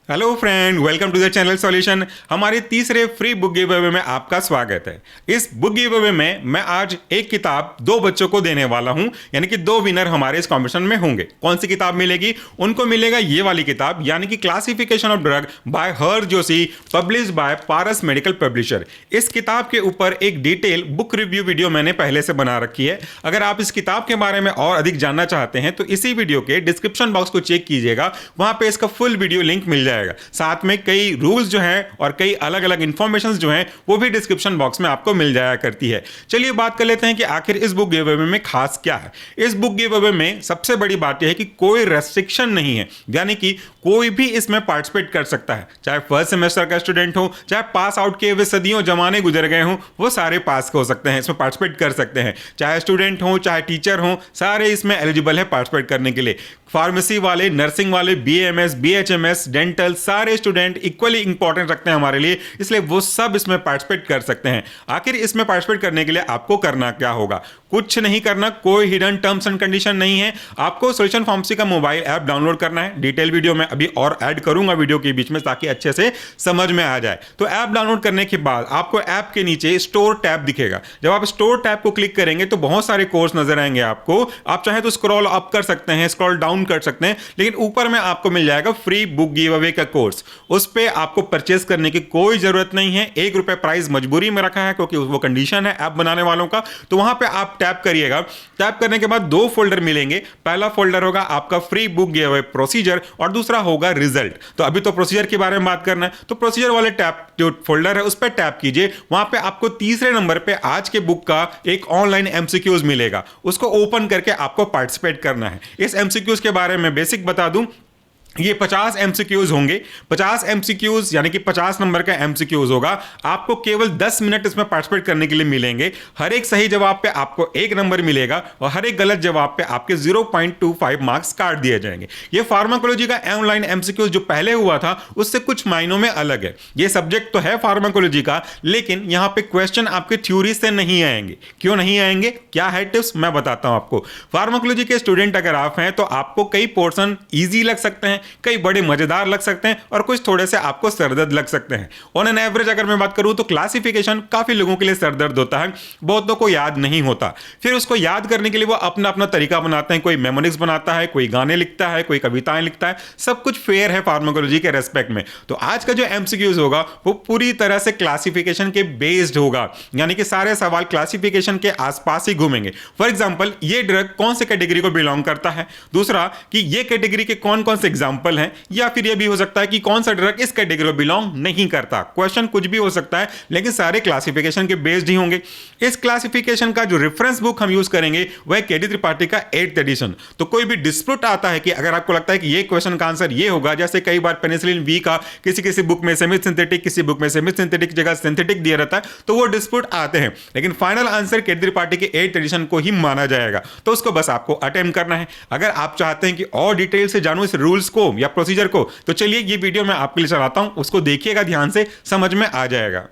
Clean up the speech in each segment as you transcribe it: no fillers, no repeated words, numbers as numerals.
Hello friend, welcome to the channel solution. हमारे तीसरे free book give away में आपका स्वागत है। इस बुक गिव अवे में मैं आज एक किताब दो बच्चों को देने वाला हूं, यानी कि दो विनर हमारे इस कॉम्पिटिशन में होंगे। कौन सी किताब मिलेगी? उनको मिलेगा ये वाली किताब, यानी कि classification of drug bye her Joshi, publish by Paras medical publisher. इस किताब के ऊपर एक डिटेल बुक रिव्यू वीडियो मैंने पहले से बना रखी है। अगर आप इस किताब के बारे में और अधिक जानना चाहते हैं तो इसी वीडियो के डिस्क्रिप्शन बॉक्स को चेक कीजिएगा, वहां पे इसका फुल वीडियो लिंक मिल जाएगा। साथ में कई रूल्स जो हैं और कई अलग अलग इंफॉर्मेशंस जो हैं वो भी डिस्क्रिप्शन बॉक्स में आपको मिल जाया करती है। चलिए बात कर लेते हैं कि आखिर इस बुक गिव अवे में खास क्या है। इस बुक गिव अवे में सबसे बड़ी बात यह है कि कोई रेस्ट्रिक्शन नहीं है, यानी कि कोई भी इसमें पार्टिसिपेट कर सकता है। चाहे फर्स्ट सेमेस्टर का स्टूडेंट हो, चाहे पास आउट किए हुए सदियों जमाने गुजर गए हों, वो सारे पास हो सकते हैं, इसमें पार्टिसिपेट कर सकते हैं। चाहे स्टूडेंट हो, चाहे टीचर हो, सारे इसमें एलिजिबल है पार्टिसिपेट करने के लिए। फार्मेसी वाले, नर्सिंग वाले, बीएमएस, बीएचएमएस, डेंटल, सारे स्टूडेंट इक्वली इंपॉर्टेंट रखते हैं हमारे लिए, इसलिए वो सब इसमें पार्टिसिपेट कर सकते हैं। आखिर इसमें पार्टिसिपेट करने के लिए आपको करना क्या होगा? कुछ नहीं करना, कोई हिडन टर्म्स एंड कंडीशन नहीं है। आपको सॉल्यूशन फार्मेसी का मोबाइल ऐप डाउनलोड करना है। डिटेल वीडियो में अभी और ऐड करूंगा वीडियो के बीच में, ताकि अच्छे से समझ में आ जाए। तो ऐप डाउनलोड करने के बाद आपको ऐप के नीचे स्टोर टैब दिखेगा। जब आप स्टोर टैब को क्लिक करेंगे तो बहुत सारे कोर्स नजर आएंगे आपको। आप चाहे तो स्क्रॉल अप कर सकते हैं, स्क्रॉल डाउन कर सकते हैं, लेकिन ऊपर में आपको मिल जाएगा फ्री बुक गिव अवे का कोर्स। उस पे आपको परचेस करने की कोई जरूरत नहीं है। ₹1 प्राइस मजबूरी में रखा है, क्योंकि वो कंडीशन है ऐप बनाने वालों का। तो वहां पे आप टैप करिएगा। टैप करने के बाद दो फोल्डर मिलेंगे। पहला फोल्डर होगा आपका free book give away procedure और दूसरा होगा रिजल्ट। तो अभी तो प्रोसीजर के बारे में बात करना है, तो प्रोसीजर वाले टैप जो फोल्डर है उस पर टैप कीजिए। वहां पे आपको तीसरे नंबर पे आज के बुक का एक ऑनलाइन एमसीक्यूज मिलेगा, उसको ओपन करके आपको पार्टिसिपेट करना है। इस एमसीक्यूज के बारे में बेसिक बता दूं, ये 50 एमसीक्यूज होंगे। 50 एमसीक्यूज यानी कि 50 नंबर का एमसीक्यूज होगा। आपको केवल 10 मिनट इसमें पार्टिसिपेट करने के लिए मिलेंगे। हर एक सही जवाब पे आपको 1 नंबर मिलेगा और हर एक गलत जवाब पे आपके 0.25 मार्क्स काट दिए जाएंगे। ये फार्माकोलॉजी का ऑनलाइन एमसीक्यूज जो पहले हुआ था उससे कुछ मायनों में अलग है। ये सब्जेक्ट तो है फार्माकोलॉजी का, लेकिन यहां पे क्वेश्चन आपके थ्योरी से नहीं आएंगे। क्यों नहीं आएंगे, क्या है टिप्स, मैं बताता हूं आपको। फार्माकोलॉजी के स्टूडेंट अगर आप हैं तो आपको कई पोर्शन ईजी लग सकते हैं, कई बड़े मजेदार लग सकते हैं और कुछ थोड़े से आपको सरदर्द लग सकते हैं। ऑन एन एवरेज अगर मैं बात करूं तो क्लासिफिकेशन काफी लोगों के लिए सरदर्द होता है, बहुतों को याद नहीं होता। फिर उसको याद करने के लिए वो अपना अपना तरीका बनाते हैं। कोई मेमोनिक्स बनाता है, कोई गाने लिखता है, कोई कविताएं लिखता है। सब कुछ फेयर है फार्माकोलॉजी के रेस्पेक्ट में। तो आज का जो एमसीक्यूज होगा वो पूरी तरह से क्लासिफिकेशन के बेस्ड होगा, यानी कि सारे सवाल क्लासिफिकेशन के आसपास ही घूमेंगे। फॉर एग्जाम्पल, ये ड्रग कौन से कैटेगरी को बिलोंग करता है। दूसरा, कि ये कैटेगरी के कौन कौन से एग्जाम्पल हैं, या फिर यह भी हो सकता है कि कौन सा ड्रग इस कैटेगरी में बिलोंग नहीं करता। क्वेश्चन कुछ भी हो सकता है, लेकिन सारे क्लासिफिकेशन के बेस्ड ही होंगे। इस क्लासिफिकेशन का जो रेफरेंस बुक हम यूज करेंगे वह केडी त्रिपाठी का 8th एडिशन। तो कोई भी डिस्प्यूट आता है कि अगर आपको लगता है कि ये क्वेश्चन का आंसर ये होगा, जैसे कई बार पेनिसिलिन वी का किसी किसी बुक में सेमी सिंथेटिक, किसी बुक में सेमी सिंथेटिक की जगह सिंथेटिक दिया रहता है, तो वो डिस्प्यूट आते हैं, लेकिन फाइनल आंसर केडी त्रिपाठी के 8th एडिशन को ही माना जाएगा। तो उसको बस आपको अटेम्प्ट करना है। अगर आप चाहते हैं कि और डिटेल से जानूं इस रूल्स को या प्रोसीजर को, तो चलिए ये वीडियो मैं आपके लिए चलाता हूं, उसको देखिएगा ध्यान से, समझ में आ जाएगा।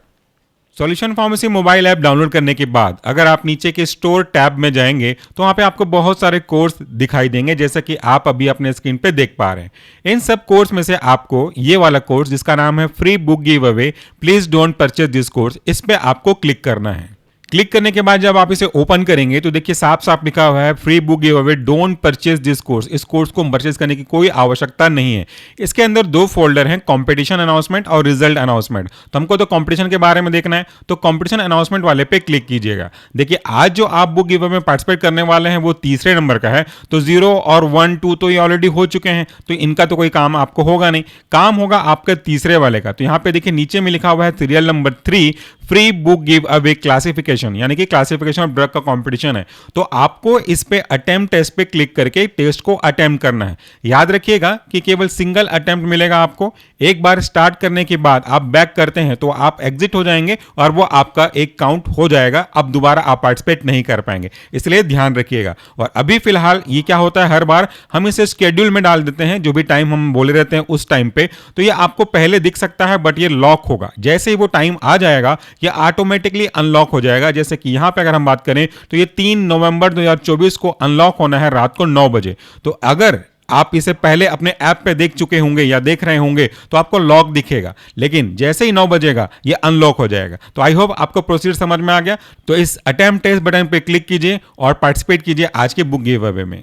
Solution pharmacy mobile app download करने के बाद अगर आप नीचे के स्टोर टैब में जाएंगे तो वहां पे आपको बहुत सारे कोर्स दिखाई देंगे, जैसा कि आप अभी अपने स्क्रीन पे देख पा रहे हैं। इन सब कोर्स में से आपको ये वाला कोर्स जिसका नाम है free book give away, please don't purchase this course, इस पे आपको क्लिक करना है। क्लिक करने के बाद जब आप इसे ओपन करेंगे तो देखिए साफ साफ लिखा हुआ है free book give away, don't purchase this course. इस कोर्स को परचेज करने की कोई आवश्यकता नहीं है। इसके अंदर दो फोल्डर हैं, कंपटीशन अनाउंसमेंट और रिजल्ट अनाउंसमेंट। तो हमको तो कंपटीशन के बारे में देखना है, तो कंपटीशन अनाउंसमेंट वाले पे क्लिक कीजिएगा। देखिए आज जो आप बुक गिव अवे में पार्टिसिपेट करने वाले हैं वो तीसरे नंबर का है। तो 0 और 1, 2 तो ये ऑलरेडी हो चुके हैं, तो इनका तो कोई काम आपको होगा नहीं। काम होगा आपके तीसरे वाले का। तो यहाँ पे देखिए नीचे में लिखा हुआ है serial number 3 free book give away classification, यानी कि क्लासिफिकेशन ऑफ ड्रग का कंपटीशन है। तो आपको इस पे अटेम्प्ट टेस्ट पे क्लिक करके टेस्ट को अटेम्प्ट करना है। याद रखिएगा कि केवल सिंगल अटेम्प्ट मिलेगा आपको। एक बार स्टार्ट करने के बाद आप बैक करते हैं तो आप एग्जिट हो जाएंगे और वो आपका एक काउंट हो जाएगा। अब दोबारा आप पार्टिसिपेट नहीं कर पाएंगे, इसलिए ध्यान रखिएगा। और अभी फिलहाल ये क्या होता है, हर बार हम इसे शेड्यूल में डाल देते हैं, जो भी टाइम हम बोले रहते हैं उस टाइम पे। तो ये आपको पहले दिख सकता है, बट ये लॉक होगा। जैसे ही वो टाइम आ जाएगा ये ऑटोमेटिकली अनलॉक हो जाएगा। जैसे कि यहां पे अगर हम बात करें तो ये 3 नवंबर 2024 को अनलॉक होना है रात को 9 बजे। तो अगर आप इसे पहले अपने ऐप पे देख चुके होंगे या देख रहे होंगे तो आपको लॉक दिखेगा, लेकिन जैसे ही 9 बजेगा ये अनलॉक हो जाएगा। तो आई होप आपको प्रोसीजर समझ में आ गया। तो इस अटेम्प्ट टेस्ट बटन पे क्लिक कीजिए और पार्टिसिपेट कीजिए आज के बुक गिव अवे में।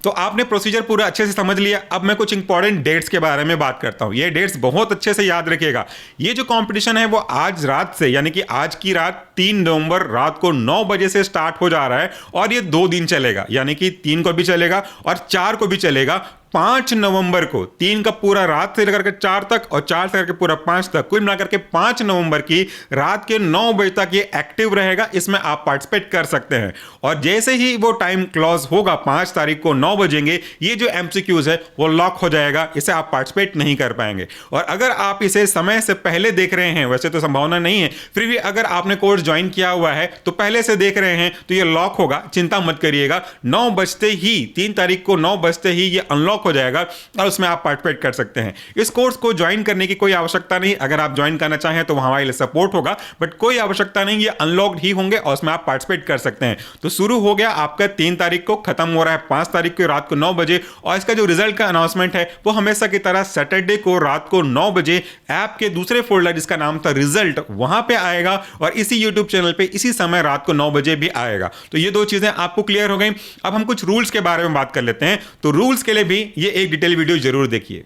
तो आपने प्रोसीजर पूरा अच्छे से समझ लिया। अब मैं कुछ इंपॉर्टेंट डेट्स के बारे में बात करता हूं। ये डेट्स बहुत अच्छे से याद रखिएगा। ये जो कंपटीशन है वो आज रात से, यानी कि आज की रात 3 नवंबर रात को 9 बजे से स्टार्ट हो जा रहा है और ये 2 दिन चलेगा, यानी कि 3 को भी चलेगा और 4 को भी चलेगा। 5 नवंबर को 3 का पूरा रात से लेकर के 4 तक और 4 से लेकर पूरा 5 तक, कुल मिलाकर के 5 नवंबर की रात के 9 बजे तक ये एक्टिव रहेगा। इसमें आप पार्टिसिपेट कर सकते हैं और जैसे ही वो टाइम क्लोज होगा 5 तारीख को 9 बजेंगे, ये जो एमसीक्यूज है वो लॉक हो जाएगा, इसे आप पार्टिसिपेट नहीं कर पाएंगे। और अगर आप इसे समय से पहले देख रहे हैं, वैसे तो संभावना नहीं है, फिर भी अगर आपने कोर्स ज्वाइन किया हुआ है तो पहले से देख रहे हैं तो ये लॉक होगा, चिंता मत करिएगा। 9 बजते ही 3 तारीख को 9 बजते ही ये अनलॉक हो जाएगा और उसमें आप पार्टिसिपेट कर सकते हैं। इस कोर्स को ज्वाइन करने की कोई आवश्यकता नहीं। अगर आप ज्वाइन करना चाहें तो हमारे लिए सपोर्ट होगा, बट कोई आवश्यकता नहीं, ये अनलॉक्ड ही होंगे और उसमें आप पार्टिसिपेट कर सकते हैं। तो शुरू हो गया आपका 3 तारीख को, खत्म हो रहा है 5 तारीख को रात को 9 बजे और इसका जो रिजल्ट का अनाउंसमेंट है वो हमेशा की तरह सैटरडे को रात को 9 बजे ऐप के दूसरे फोल्डर जिसका नाम था रिजल्ट, वहां पे आएगा और इसी यूट्यूब चैनल पे इसी समय रात को 9 बजे भी आएगा। तो ये 2 चीजें आपको क्लियर हो गई। अब हम कुछ रूल्स के बारे में बात कर लेते हैं। तो रूल्स के लिए भी ये एक डिटेल वीडियो जरूर देखिए।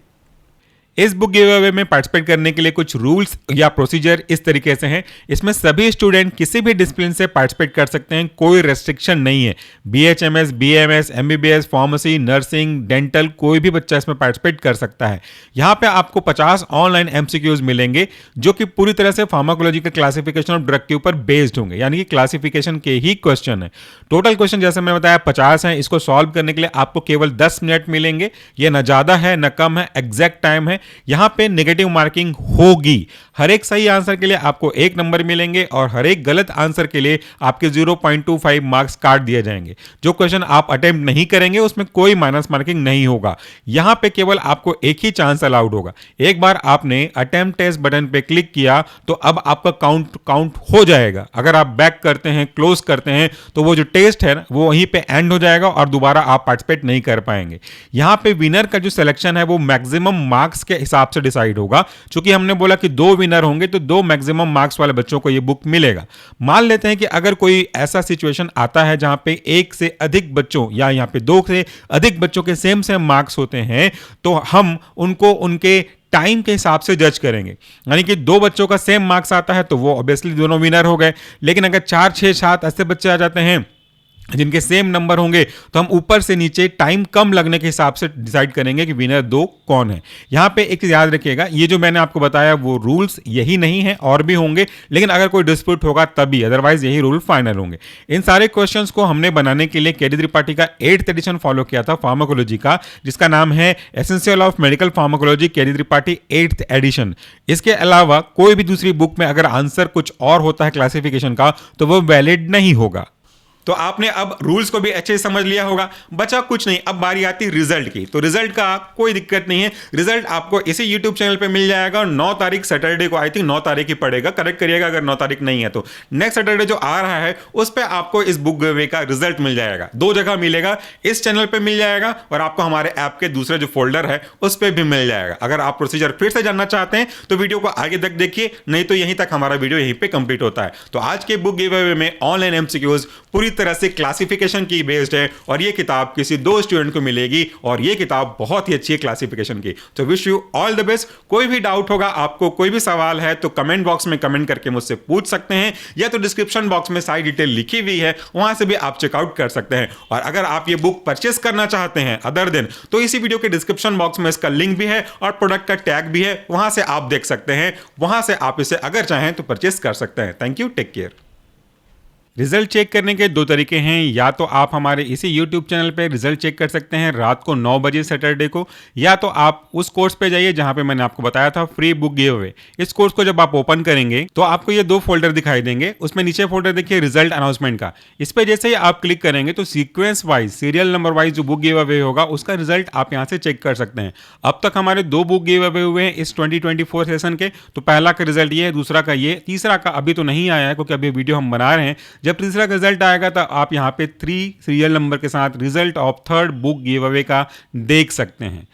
इस बुक गिव अवे में पार्टिसिपेट करने के लिए कुछ रूल्स या प्रोसीजर इस तरीके से हैं। इसमें सभी स्टूडेंट किसी भी डिसिप्लिन से पार्टिसिपेट कर सकते हैं, कोई रेस्ट्रिक्शन नहीं है। BHMS, BMS, MBBS, pharmacy, nursing, dental, कोई भी बच्चा इसमें पार्टिसिपेट कर सकता है। यहाँ पे आपको 50 ऑनलाइन एमसीक्यूज मिलेंगे जो कि पूरी तरह से फार्माकोलॉजी का क्लासिफिकेशन ऑफ ड्रग के ऊपर बेस्ड होंगे, यानी कि क्लासिफिकेशन के ही क्वेश्चन है। टोटल क्वेश्चन जैसे मैंने बताया 50 है। इसको सॉल्व करने के लिए आपको केवल 10 मिनट मिलेंगे। ये न ज्यादा है न कम है, एग्जैक्ट टाइम है। यहां पे नेगेटिव मार्किंग होगी। हर एक सही आंसर के लिए आपको 1 नंबर मिलेंगे और हर एक गलत आंसर के लिए आपके 0.25 मार्क्स काट दिए जाएंगे। जो क्वेश्चन आप अटेम्प्ट नहीं करेंगे उसमें कोई माइनस मार्किंग नहीं होगा। यहां पे केवल आपको एक ही चांस अलाउड होगा। एक बार आपने अटेम्प्ट टेस्ट बटन पे क्लिक किया तो अब आपका काउंट हो जाएगा। अगर आप बैक करते हैं, क्लोज करते हैं, तो वो जो टेस्ट है वो वहीं पे एंड हो जाएगा और दोबारा आप पार्टिसिपेट नहीं कर पाएंगे। यहां पे विनर का जो सिलेक्शन है वो मैक्सिमम मार्क्स के हिसाब से डिसाइड होगा। चूंकि हमने बोला कि 2 विनर होंगे तो 2 मैक्सिमम मार्क्स वाले बच्चों को यह बुक मिलेगा। मान लेते हैं कि अगर कोई ऐसा सिचुएशन आता है जहां पे 1 से अधिक बच्चों या यहां पे 2 से अधिक बच्चों के सेम मार्क्स होते हैं तो हम उनको उनके टाइम के हिसाब से जज करेंगे। यानी कि 2 बच्चों का सेम मार्क्स आता है तो वो ऑब्वियसली दोनों विनर हो गए। लेकिन अगर 4, 6, 7 ऐसे बच्चे आ जाते हैं जिनके सेम नंबर होंगे तो हम ऊपर से नीचे टाइम कम लगने के हिसाब से डिसाइड करेंगे कि विनर 2 कौन है। यहां पे एक याद रखिएगा, ये जो मैंने आपको बताया वो रूल्स यही नहीं है, और भी होंगे, लेकिन अगर कोई डिस्प्यूट होगा तभी, अदरवाइज यही रूल फाइनल होंगे। इन सारे क्वेश्चंस को हमने बनाने के लिए केडी त्रिपाठी का 8th एडिशन फॉलो किया था फार्माकोलॉजी का, जिसका नाम है essential of medical pharmacology KD Tripathi 8th edition. इसके अलावा कोई भी दूसरी बुक में अगर आंसर कुछ और होता है क्लासिफिकेशन का तो वो वैलिड नहीं होगा। तो आपने अब रूल्स को भी अच्छे से समझ लिया होगा। बचा कुछ नहीं, अब बारी आती रिजल्ट की। तो रिजल्ट का कोई दिक्कत नहीं है, रिजल्ट आपको इसी यूट्यूब चैनल पे मिल जाएगा। 9 तारीख सैटरडे को, आई थिंक 9 तारीख ही पड़ेगा, करेक्ट करिएगा अगर 9 तारीख नहीं है तो। नेक्स्ट सैटरडे जो आ रहा है उस पर आपको इस बुक गिव अवे का रिजल्ट मिल जाएगा। 2 जगह मिलेगा, इस चैनल पर मिल जाएगा और आपको हमारे ऐप के दूसरे जो फोल्डर है उस पर भी मिल जाएगा। अगर आप प्रोसीजर फिर से जानना चाहते हैं तो वीडियो को आगे तक देखिए, नहीं तो यहीं तक हमारा वीडियो यहीं पे कंप्लीट होता है। तो आज के बुक गिव अवे में ऑनलाइन एमसीक्यूज पूरी तरह से क्लासिफिकेशन की बेस्ड है और ये किताब किसी 2 स्टूडेंट को मिलेगी और ये किताब बहुत ही अच्छी है क्लासिफिकेशन की। तो wish you all the best. कोई भी डाउट होगा, आपको कोई भी सवाल है तो कमेंट बॉक्स में कमेंट करके मुझसे पूछ सकते हैं, या तो डिस्क्रिप्शन बॉक्स में सारी डिटेल लिखी हुई है, वहां से भी आप चेकआउट कर सकते हैं। और अगर आप ये बुक परचेस करना चाहते हैं अदर दिन, तो इसी वीडियो के डिस्क्रिप्शन बॉक्स में इसका लिंक भी है और प्रोडक्ट का टैग भी है, वहां से आप देख सकते हैं, वहां से आप इसे अगर चाहें तो परचेस कर सकते हैं। Thank you, take care. Result check करने के 2 तरीके हैं। या तो आप हमारे इसी यूट्यूब चैनल पे रिजल्ट चेक कर सकते हैं रात को 9 बजे सैटरडे को, या तो आप उस कोर्स पे जाइए जहां पे मैंने आपको बताया था फ्री बुक गिव अवे। इस कोर्स को जब आप ओपन करेंगे तो आपको ये 2 फोल्डर दिखाई देंगे। उसमें नीचे फोल्डर देखिए रिजल्ट अनाउंसमेंट का, इस पे जैसे ही आप क्लिक करेंगे तो sequence wise, serial number wise जो बुक गिव अवे होगा उसका रिजल्ट आप यहाँ से चेक कर सकते हैं। अब तक हमारे 2 बुक गिव अवे हुए हैं इस 2024 सेशन के। तो पहला का रिजल्ट ये है, दूसरा का ये, तीसरा का अभी तो नहीं आया है क्योंकि अभी वीडियो हम बना रहे हैं। जब तीसरा रिजल्ट आएगा तो आप यहाँ पे 3 सीरियल नंबर के साथ result of third book give away का देख सकते हैं।